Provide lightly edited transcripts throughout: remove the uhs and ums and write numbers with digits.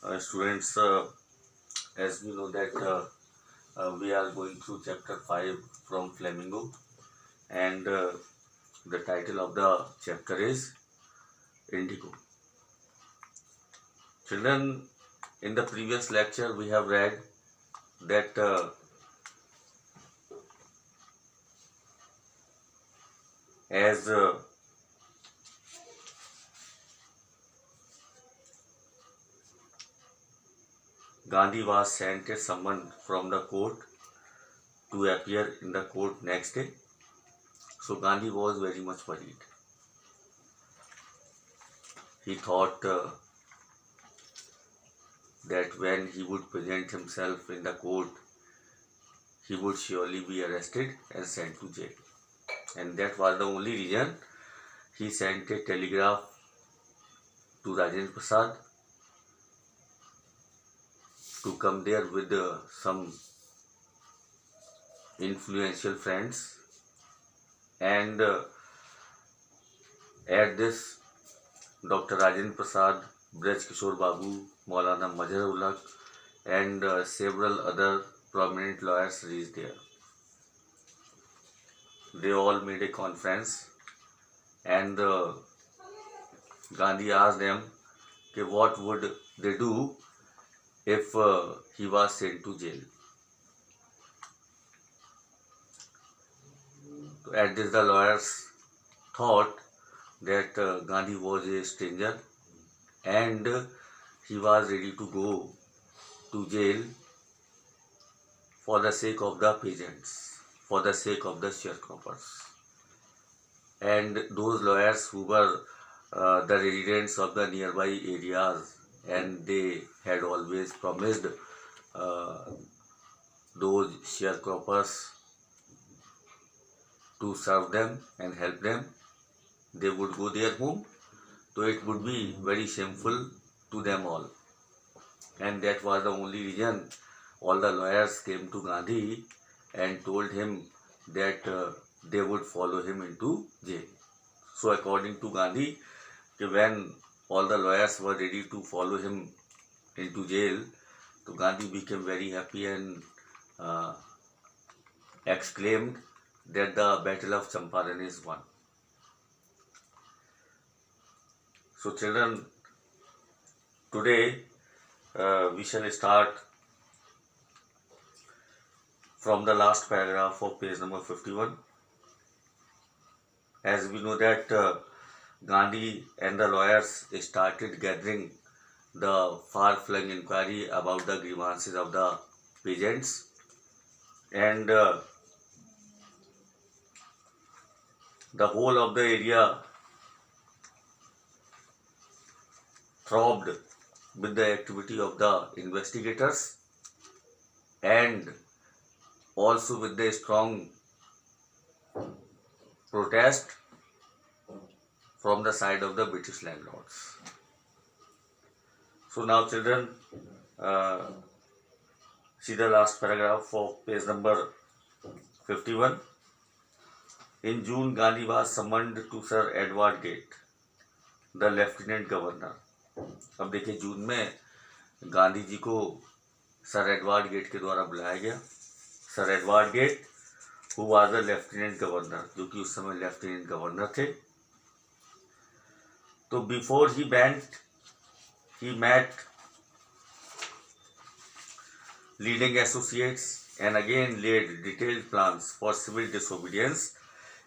Students, as we know that we are going through chapter 5 from Flamingo, and the title of the chapter is Indigo. Children, in the previous lecture we have read that as Gandhi was sent a summon from the court to appear in the court next day, so Gandhi was very much worried. He thought that when he would present himself in the court, he would surely be arrested and sent to jail. And that was the only reason he sent a telegraph to Rajendra Prasad to come there with some influential friends, and at this Dr. Rajendra Prasad, Braj Kishore Babu, Maulana Mazhar Ulaq, and several other prominent lawyers reached there. They all made a conference, and Gandhi asked them what would they do if he was sent to jail. At this, the lawyers thought that Gandhi was a stranger and he was ready to go to jail for the sake of the peasants, for the sake of the sharecroppers. And those lawyers who were the residents of the nearby areas, and they had always promised those sharecroppers to serve them and help them, they would go their home, so it would be very shameful to them all. And that was the only reason all the lawyers came to Gandhi and told him that they would follow him into jail. So according to Gandhi, when all the lawyers were ready to follow him into jail, so Gandhi became very happy and exclaimed that the battle of Champaran is won. So children, today we shall start from the last paragraph of page number 51. As we know that Gandhi and the lawyers started gathering the far-flung inquiry about the grievances of the peasants, and the whole of the area throbbed with the activity of the investigators and also with the strong protest from the side of the British landlords. So now children, see the last paragraph of page number 51. In June, Gandhi was summoned to Sir Edward Gate, the Lieutenant Governor. अब देखिए, जून में गांधी जी को sir Edward Gate के द्वारा बुलाया गया. Sir Edward Gate who was the lieutenant governor, जो कि उस समय लेफ्टिनेंट गवर्नर थे. तो before he met leading associates and again laid detailed plans for civil disobedience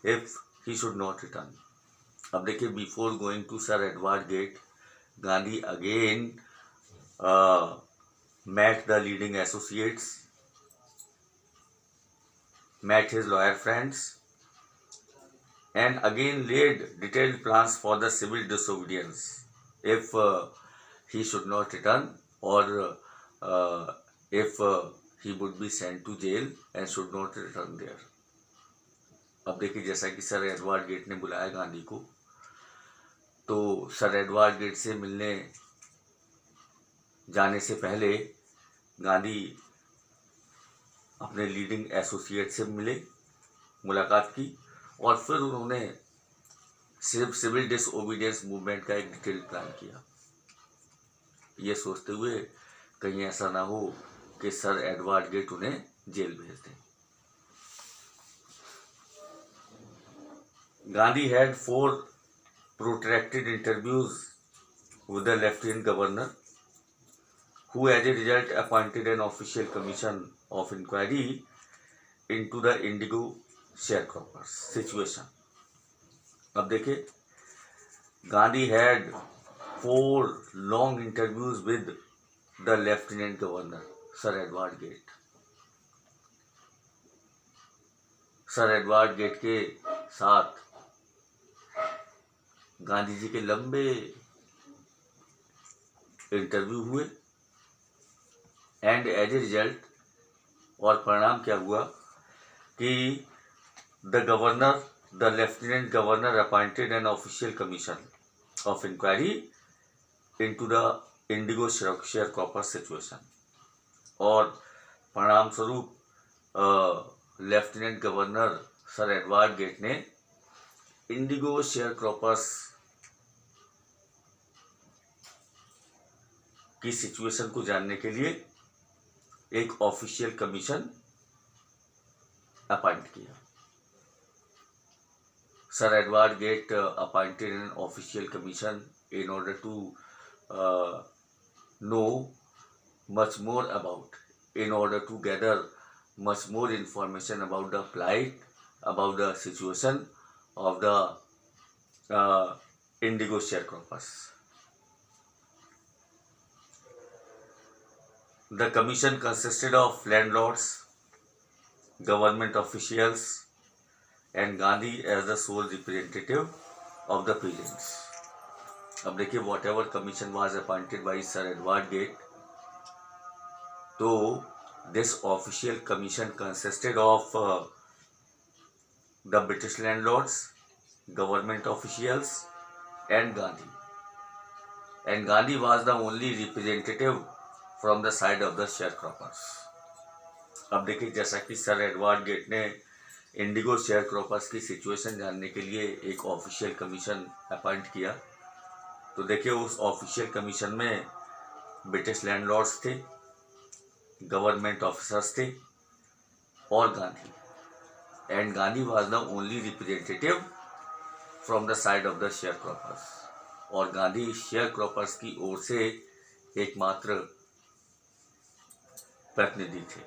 if he should not return. अब देखिए, before going to sir Edward Gate, Gandhi again met the leading associates, met his lawyer friends, and again laid detailed plans for the civil disobedience if he should not return, or if he would be sent to jail and should not return there. अब देखिए, जैसा कि sir Edward gate ने बुलाया गांधी को, तो sir Edward gate से मिलने जाने से पहले गांधी अपने लीडिंग एसोसिएट से मुलाकात की, और फिर उन्होंने सिविल डिसओबीडियंस मूवमेंट का एक डिटेल प्लान किया. ये सोचते हुए कहीं ऐसा ना हो कि सर एडवर्ड गेट उन्हें जेल भेज दें। Gandhi had 4 protracted interviews with the Lieutenant Governor, who as a result appointed an official commission of inquiry into the indigo sharecroppers situation. अब देखिए, Gandhi had 4 long interviews with the Lieutenant Governor, Sir Edward Gate. Sir Edward Gate के साथ गांधी जी के लंबे interview हुए and as a result, और परिणाम क्या हुआ कि the governor, the lieutenant governor appointed an official commission of inquiry into the indigo sharecropper, और परिणाम स्वरूप lieutenant governor sir Edward gate ने इंडिगो शेयर क्रॉपर्स की सिचुएशन को जानने के लिए एक ऑफिशियल कमीशन अपॉइंट किया। Sir Edward Gate appointed an official commission in order to know much more about, in order to gather much more information about the plight, about the situation of the indigo sharecroppers. The commission consisted of landlords, government officials, and Gandhi as the sole representative of the peasants. अब देखिए, whatever commission was appointed by sir Edward Gait, तो this official commission consisted of the British landlords, government officials and Gandhi, and Gandhi was the only representative from the side of the sharecroppers. अब देखिए, जैसा कि sir Edward gate ने indigo sharecroppers की situation जानने के लिए एक ऑफिशियल कमीशन अपॉइंट किया, तो देखिए उस ऑफिशियल कमीशन में ब्रिटिश लैंडलॉर्ड्स थे, गवर्नमेंट ऑफिसर्स थे और Gandhi, and Gandhi was the only representative from the side of the share croppers, और गांधी शेयर क्रॉपर्स की ओर से एकमात्र प्रतिनिधि थे,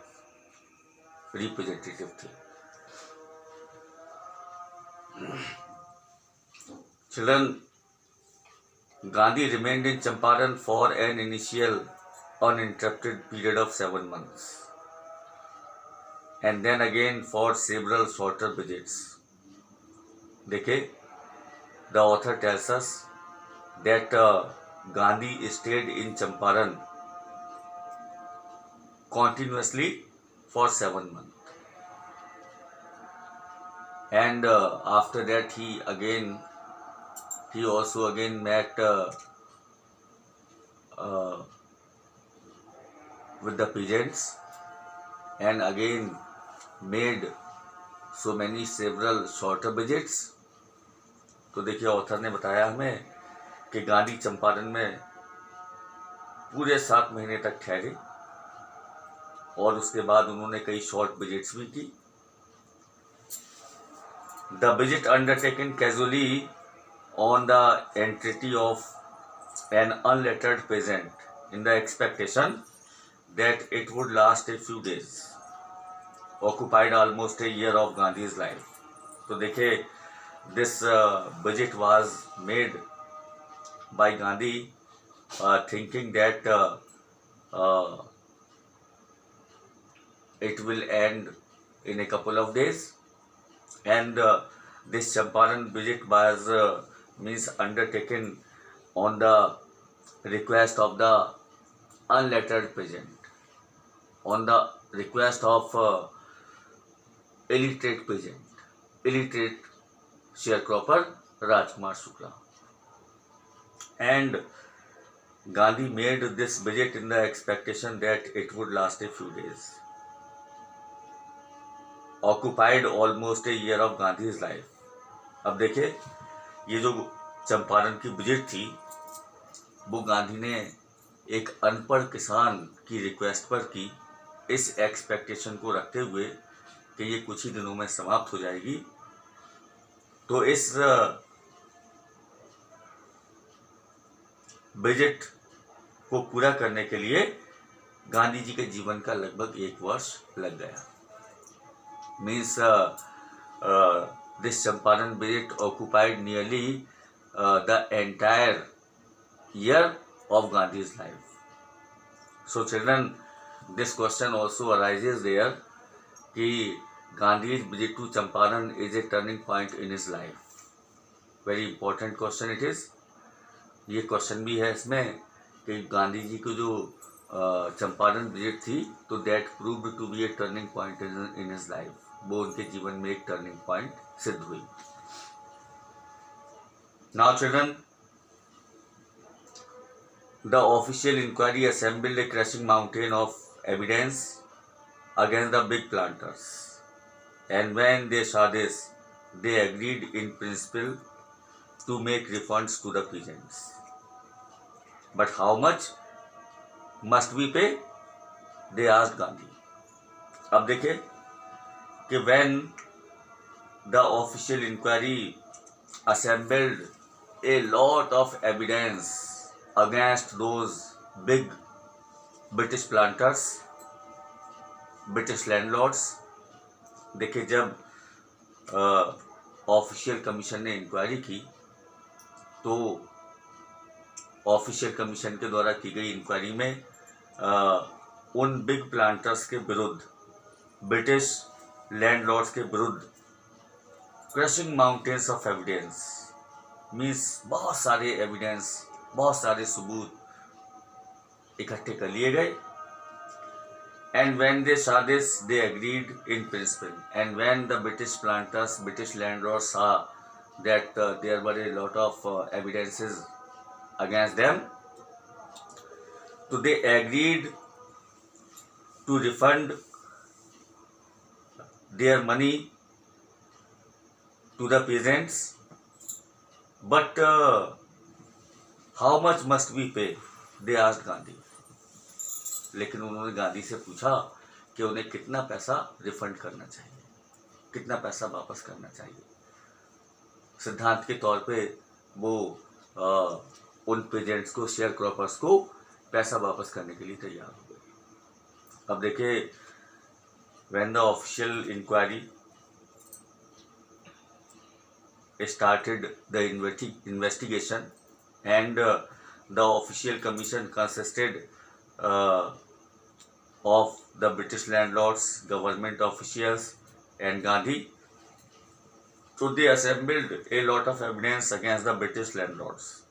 रिप्रेजेंटेटिव थे। Children, Gandhi remained in Champaran for an initial uninterrupted period of 7 months, and then again for several shorter visits. देखिए, the author tells us that Gandhi stayed in Champaran continuously for 7 months, and after that he also again met with the peasants and again made several shorter visits. तो देखिए, author ने बताया हमें कि गांधी चंपारण में पूरे 7 महीने तक ठहरे और उसके बाद उन्होंने कई शॉर्ट विजिट्स भी की। The visit undertaken casually on the entreaty of an unlettered peasant in the expectation that it would last a few days, occupied almost a year of Gandhi's life. तो देखिए, this visit was made by Gandhi thinking that it will end in a couple of days, and this Champaran visit was undertaken on the request of the unlettered peasant, on the request of illiterate peasant, illiterate sharecropper Rajkumar Shukla, and Gandhi made this visit in the expectation that it would last a few days, occupied almost a year of Gandhi's life. अब देखिए, ये जो चंपारण की visit थी वो गांधी ने एक अनपढ़ किसान की रिक्वेस्ट पर की, इस एक्सपेक्टेशन को रखते हुए कि ये कुछ ही दिनों में समाप्त हो जाएगी। तो इस बजट को पूरा करने के लिए गांधी जी के जीवन का लगभग 1 वर्ष लग गया। Means this Champaran bridge occupied nearly the entire year of Gandhi's life. So children, this question also arises there कि Gandhi's visit to Champaran is a turning point in his life. Very important question it is. ये question भी है इसमें कि गांधी जी को जो Champaran visit थी तो that proved to be a turning point in his life, वो उनके जीवन में एक टर्निंग पॉइंट सिद्ध हुई। Now children, the official inquiry assembled a crushing mountain of evidence against the big planters and when they saw this they agreed in principle to make refunds to the peasants. But how much must we pay? They asked Gandhi. अब देखें कि when the official inquiry assembled a lot of evidence against those big British planters, British landlords, देखिए जब official commission ने inquiry की तो official commission के द्वारा की गई इंक्वायरी में उन बिग प्लांटर्स के विरुद्ध, ब्रिटिश लैंडलॉर्ड्स के विरुद्ध crushing mountains of evidence, means बहुत सारे एविडेंस, बहुत सारे सबूत इकट्ठे कर लिए गए। And when they saw this, they agreed in principle. And when the British planters, British landlords saw that there were a lot of evidences against them, so they agreed to refund their money to the peasants. But how much must we pay? They asked Gandhi. लेकिन उन्होंने गांधी से पूछा कि उन्हें कितना पैसा refund करना चाहिए, कितना पैसा वापस करना चाहिए। सिद्धांत के तौर पे वो उन पेजेंट्स को, शेयर क्रॉपर्स को पैसा वापस करने के लिए तैयार हो गए। अब देखिए, when the official inquiry started the investigation and the official commission consisted of the British landlords, government officials and Gandhi. So they assembled a lot of evidence against the British landlords.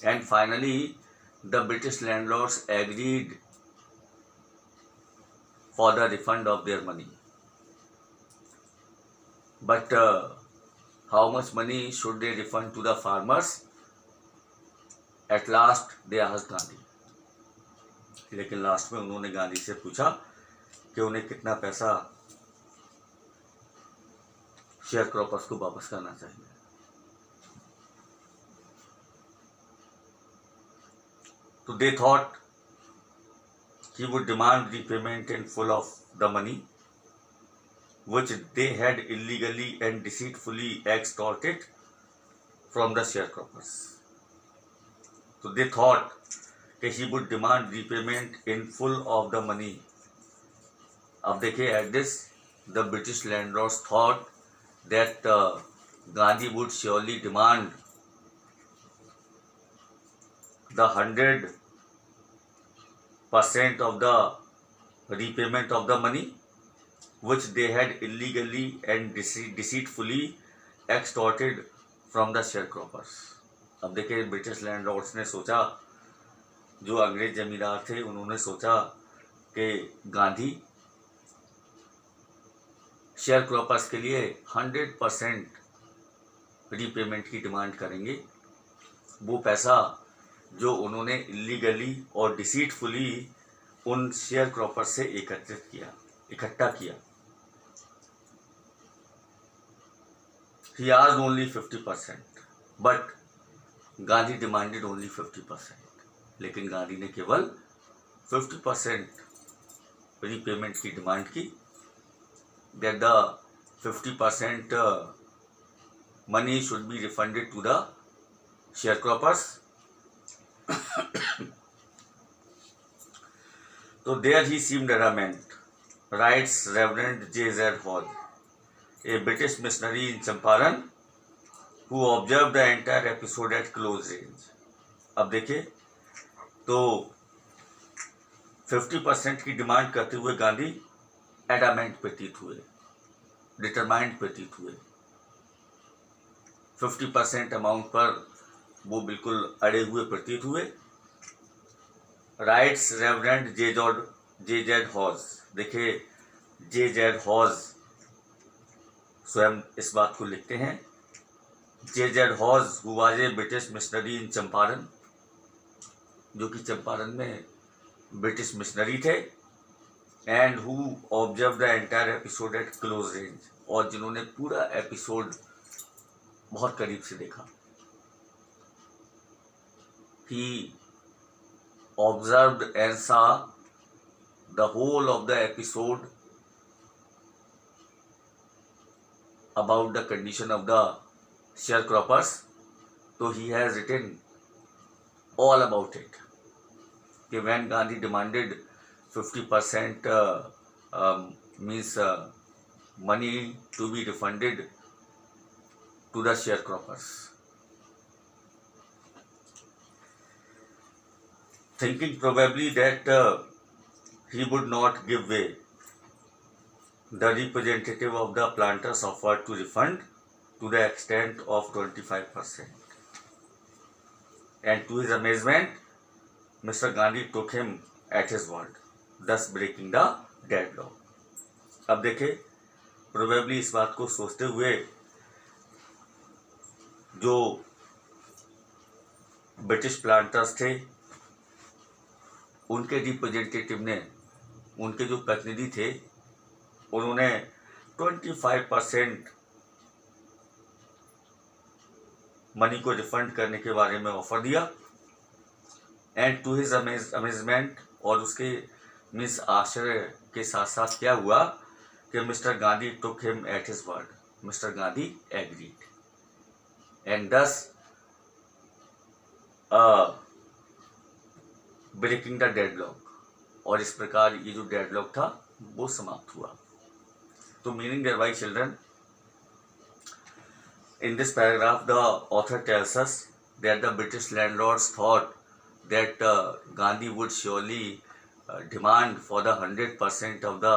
And finally, the British landlords agreed for the refund of their money. But how much money should they refund to the farmers? At last, they asked Gandhi. लेकिन last में उन्होंने गांधी से पूछा कि उन्हें कितना पैसा share croppers को वापस करना चाहिए। तो they thought he would demand repayment in full of the money which they had illegally and deceitfully extorted from the sharecroppers. So they thought that he would demand repayment in full of the money. अब देखिए, at this the British landlords thought that Gandhi would surely demand the 100% of the repayment of the money which they had illegally and deceitfully extorted from the sharecroppers. अब देखिए, British landlords ने सोचा, जो अंग्रेज जमींदार थे उन्होंने सोचा कि गांधी शेयर क्रॉपर्स के लिए 100% रीपेमेंट की डिमांड करेंगे। वो पैसा जो उन्होंने इलीगली और डिसीटफुली उन शेयर क्रॉपर्स से इकट्ठा किया। He asked only 50%, but Gandhi demanded only 50%. लेकिन गांधी ने केवल 50% रीपेमेंट की डिमांड की, that the 50% money should be refunded to the sharecroppers. So there he seemed adamant, writes Reverend J.Z. Hall, a British missionary in Champaran, who observed the entire episode at close range. अब देखिए तो 50% की demand करते हुए Gandhi adamant प्रतीत हुए, determined प्रतीत हुए। 50% अमाउंट पर वो बिल्कुल अड़े हुए प्रतीत हुए। राइट्स रेवरेंड जे.जेड हॉज, देखिए जे.जेड हॉज स्वयं इस बात को लिखते हैं। J Z Hodge who was a British missionary in Champaran, जो कि चंपारण में ब्रिटिश मिशनरी थे, and who observe the entire episode at close range, और जिन्होंने पूरा एपिसोड बहुत करीब से देखा। He observed and saw the whole of the episode about the condition of the sharecroppers, so he has written all about it. कि when Gandhi demanded 50% means money to be refunded to the sharecroppers, thinking probably that he would not give way, the representative of the planters offered to refund to the extent of 25%. And to his amazement, Mr. Gandhi took him at his word, thus breaking the deadlock. अब देखे probably इस बात को सोचते हुए जो British planters थे, उनके रिप्रेजेंटेटिव ने, उनके जो प्रतिनिधि थे, उन्होंने 25% मनी को रिफंड करने के बारे में ऑफर दिया। एंड टू हिज अमेजमेंट, और उसके मिस आश्चर्य के साथ साथ क्या हुआ कि mister Gandhi took him at his word, mister Gandhi agreed, and दस ब्रेकिंग द डेडलॉक, और इस प्रकार ये जो डेडलॉक था वो समाप्त हुआ। तो meaning thereby children, in this paragraph the author tells us that the British landlords thought that Gandhi would surely demand for the 100% of the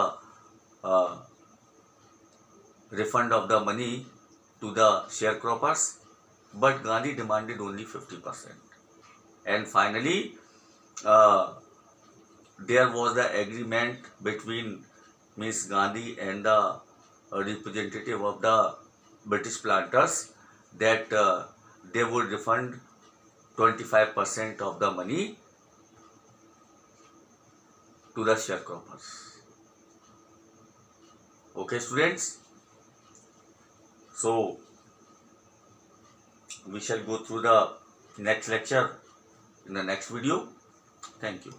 refund of the money to the sharecroppers, but Gandhi demanded only 50%. And finally there was the agreement between Miss Gandhi and the representative of the British planters that they would refund 25% of the money to the sharecroppers. Okay, students? So, we shall go through the next lecture in the next video. Thank you.